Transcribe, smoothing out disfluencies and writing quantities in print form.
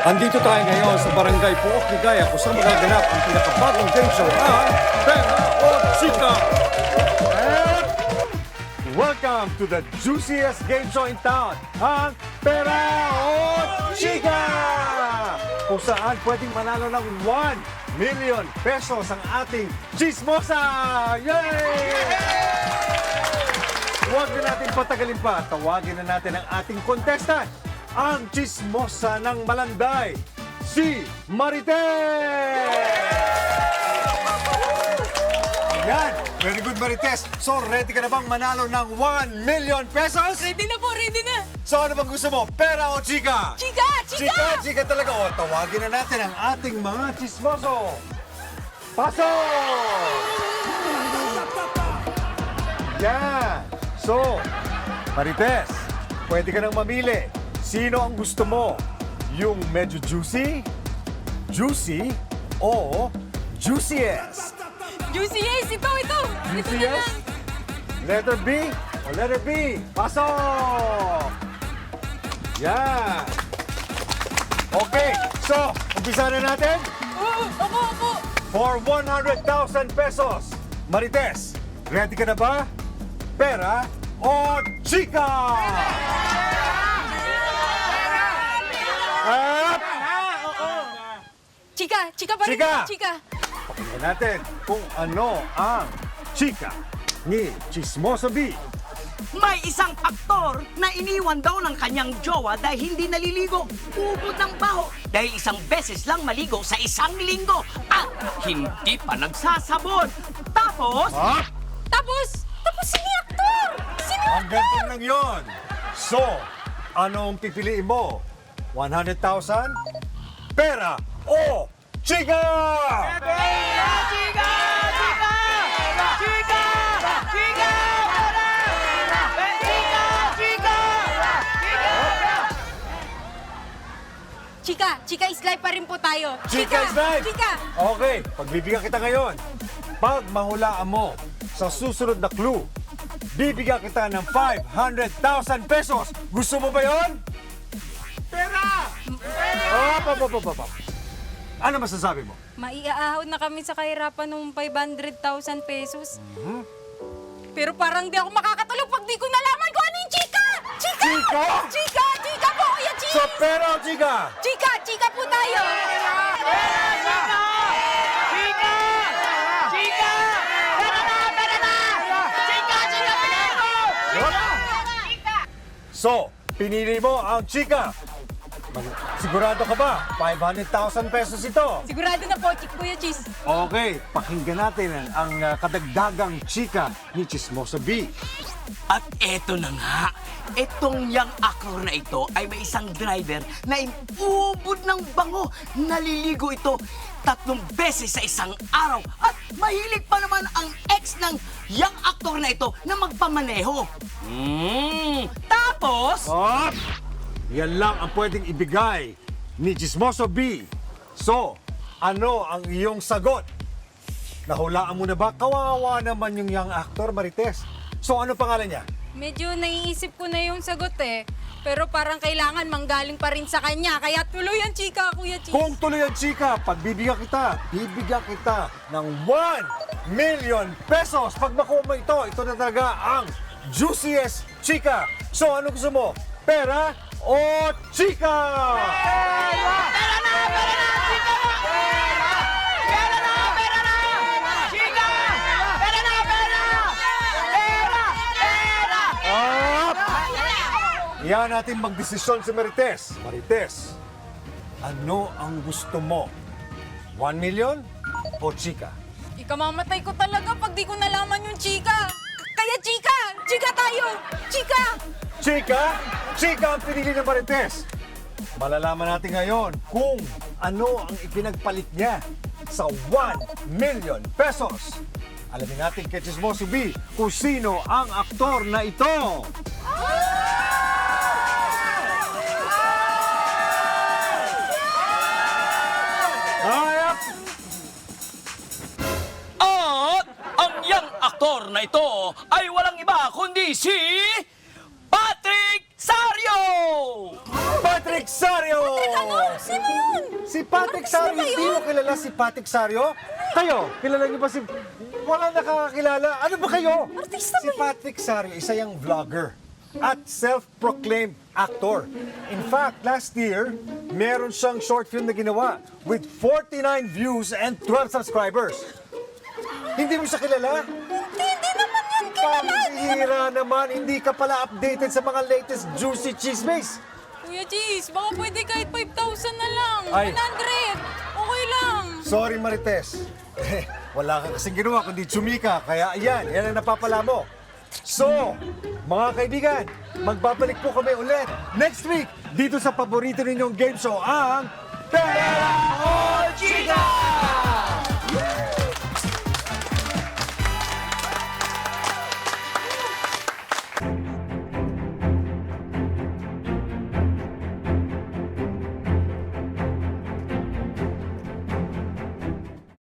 Andito tayo ngayon sa Barangay Pook, Ligaya kung saan magaganap ang pinakabagong game show ang Pera o Chika! And welcome to the juiciest game show in town, ang Pera o Chika! Kung saan pwedeng manalo ng 1 million pesos ang ating chismosa! Yay! Huwag na natin patagalin pa. Tawagin na natin ang ating contestant, ang chismosa ng Malanday, si Marites! Yan! Very good, Marites. So, ready ka na bang manalo ng 1 million pesos? Ready na po, ready na. So, ano bang gusto mo? Pera o chika? Chika! Chika! Chika talaga. O, tawagin na natin ang ating mga chismoso. Pasok! Yan! So, Marites, pwede ka nang mamili. Sino ang gusto mo? Yung medyo juicy, juicy, o juiciest? Juicy yes! Ito! Ito na Juiciest? lang. Letter B o letter B? Pasok! Yan! Okay, so, umpisa na natin Oo, opo. for 100,000 pesos. Marites, ready ka na ba? Pera o chika? At Chika pa rin. Chika! Chika. pakinggan natin kung ano ang chika ni Chismoso B. May isang aktor na iniwan daw ng kanyang jowa dahil hindi naliligo. Ubod ng baho dahil isang beses lang maligo sa isang linggo at hindi pa nagsasabon. Tapos, Ha? Tapos sino yung aktor? Sino yung Ang ganito lang yun. So, anong pipiliin mo? 100,000? Pera o chika? Chika is life pa rin po tayo. Chika is life! Chika! Okay, pagbibigyan kita ngayon. Pag mahulaan mo sa susunod na clue, bibigyan kita ng 500,000 pesos. Gusto mo ba yon? Pera! Pera! Ano masasabi mo? Maiaahon na kami sa kahirapan ng 500,000 pesos. Mhm. Pero parang di ako makakatulog pag di ko nalaman kung ano yung chika! Chika! Chika? Chika po, Kuya Cheese! So, pera o chika? Chika po tayo! So, pinili mo ang chika. Sigurado ka ba? 500,000 pesos ito. Sigurado na po, Kuya Cheese. Okay, pakinggan natin ang kadagdagang chika ni Chismosa B. at eto na nga. Etong young actor na ito ay may isang driver na inubod ng bango. Naliligo ito 3 beses sa isang araw. At mahilig pa naman ang ex ng young actor na ito na magpamaneho. Tapos, At yan lang ang pwedeng ibigay ni Chismoso B. So, ano ang iyong sagot? Nahulaan mo na ba? Kawawa naman yung young actor, Marites. So, ano pangalan niya? Medyo naiisip ko na yung sagot eh. Pero parang kailangan manggaling pa rin sa kanya. Kaya tuloy ang chika, Kuya Cheese. Kung tuloy ang chika, bibigyan kita ng 1 million pesos. Pag makuha mo ito na talaga ang juiciest chika. So, ano gusto mo? Pera o chika? Yan natin magdesisyon si Marites. Marites, ano ang gusto mo? 1 million o chika? Ikamamatay ko talaga pag di ko nalaman yung chika. Kaya chika! Chika tayo! Chika! Chika? Chika ang pinili ng Marites. Malalaman natin ngayon kung ano ang ipinagpalit niya sa 1 million pesos. Alamin natin kay Chismoso B kung sino ang aktor na ito. Hayop! at ang young aktor na ito ay walang iba kundi si Si Patrick Sario, hindi mo kilala si Patrick Sario? Kayo, kilala niyo ba si... Wala nakakakilala. Ano ba kayo? Artista Si Patrick Sario, isa yung vlogger at self-proclaimed actor. In fact, last year, meron siyang short film na ginawa with 49 views and 12 subscribers. Hindi mo siya kilala? Hindi naman yan kilala. Pambihira naman, hindi ka pala updated sa mga latest juicy chismes. Kuya Cheese, baka pwede kahit 5,000 na lang. Ay. 100. Okay lang. Sorry, Marites. Wala ka kasing ginawa kundi tsumika, kaya yan ang napapala mo. So, mga kaibigan, magbabalik po kami ulit next week dito sa paborito ninyong game show, ang Pera o Chika!